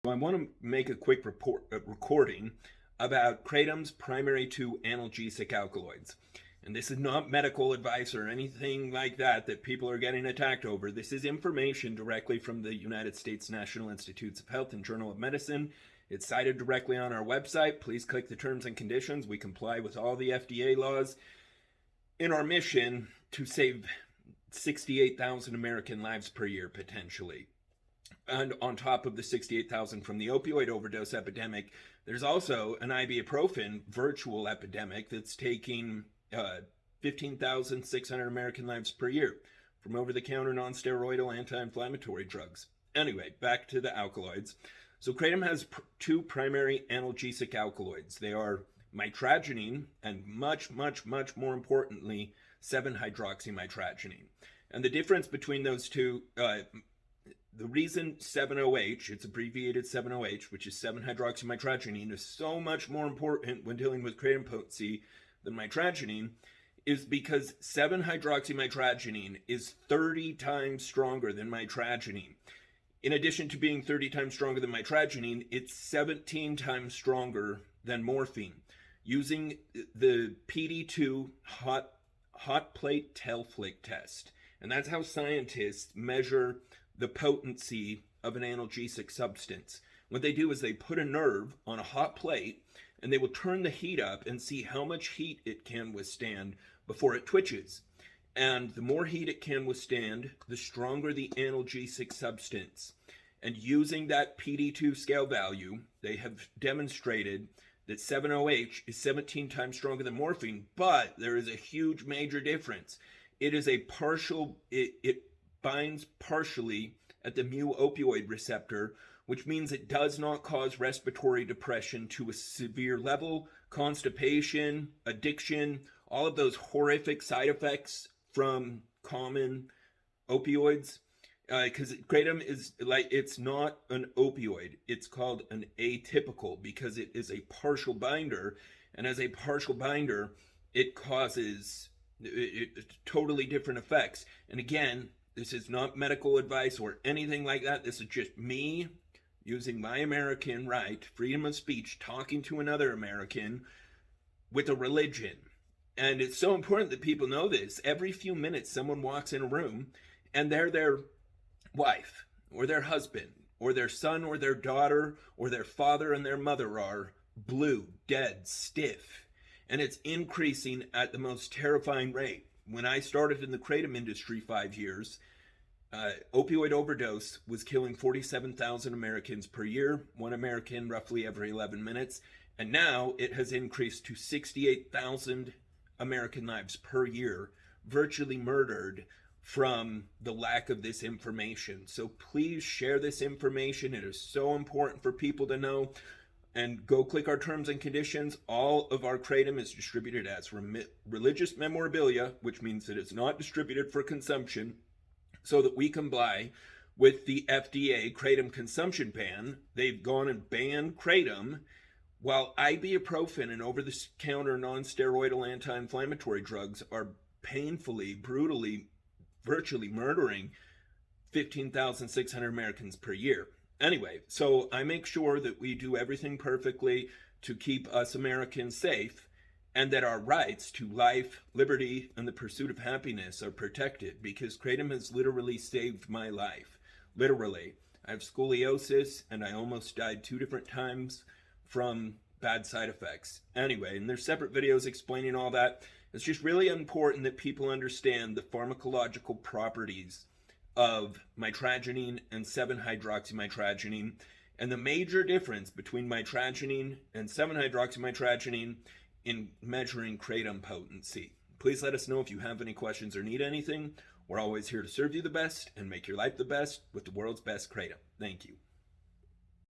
I want to make a quick recording about kratom's primary two analgesic alkaloids. And this is not medical advice or anything like that people are getting attacked over. This is information directly from the United States National Institutes of Health and Journal of Medicine. It's cited directly on our website. Please click the terms and conditions. We comply with all the FDA laws in our mission to save 68,000 American lives per year, potentially. And on top of the 68,000 from the opioid overdose epidemic, there's also an ibuprofen virtual epidemic that's taking 15,600 American lives per year from over-the-counter non-steroidal anti-inflammatory drugs. Anyway, back to the alkaloids. So kratom has two primary analgesic alkaloids. They are mitragynine and much more importantly, 7hydroxymitragynine. And the difference between those two, the reason 7-OH, it's abbreviated 7-OH, which is 7-hydroxymitragynine, is so much more important when dealing with kratom potency than mitragynine is because 7-hydroxymitragynine is 30 times stronger than mitragynine. In addition to being 30 times stronger than mitragynine, it's 17 times stronger than morphine. Using the PD2 hot plate tail flick test. And that's how scientists measure the potency of an analgesic substance. What they do is they put a nerve on a hot plate and they will turn the heat up and see how much heat it can withstand before it twitches. And the more heat it can withstand, the stronger the analgesic substance. And using that PD2 scale value, they have demonstrated that 7-OH is 17 times stronger than morphine, but there is a huge major difference. It is a partial, it binds partially at the mu opioid receptor, which means it does not cause respiratory depression to a severe level, constipation, addiction, all of those horrific side effects from common opioids. Because kratom is like, it's not an opioid. It's called an atypical because it is a partial binder. And as a partial binder, it causes totally different effects. And again, this is not medical advice or anything like that. This is just me using my American right, freedom of speech, talking to another American with a religion. And it's so important that people know this. Every few minutes, someone walks in a room and they're their wife or their husband or their son or their daughter or their father and their mother are blue, dead, stiff. And it's increasing at the most terrifying rate. When I started in the kratom industry 5 years, opioid overdose was killing 47,000 Americans per year, one American roughly every 11 minutes. And now it has increased to 68,000 American lives per year, virtually murdered from the lack of this information. So please share this information. It is so important for people to know. And go click our terms and conditions. All of our kratom is distributed as religious memorabilia, which means that it's not distributed for consumption, so that we comply with the FDA kratom consumption ban. They've gone and banned kratom, while ibuprofen and over-the-counter non-steroidal anti-inflammatory drugs are painfully, brutally, virtually murdering 15,600 Americans per year. Anyway, so I make sure that we do everything perfectly to keep us Americans safe and that our rights to life, liberty, and the pursuit of happiness are protected, because kratom has literally saved my life. Literally. I have scoliosis and I almost died 2 different times from bad side effects. Anyway, and there's separate videos explaining all that. It's just really important that people understand the pharmacological properties of mitragynine and 7-hydroxymitragynine, and the major difference between mitragynine and 7-hydroxymitragynine in measuring kratom potency. Please let us know if you have any questions or need anything. We're always here to serve you the best and make your life the best with the world's best kratom. Thank you.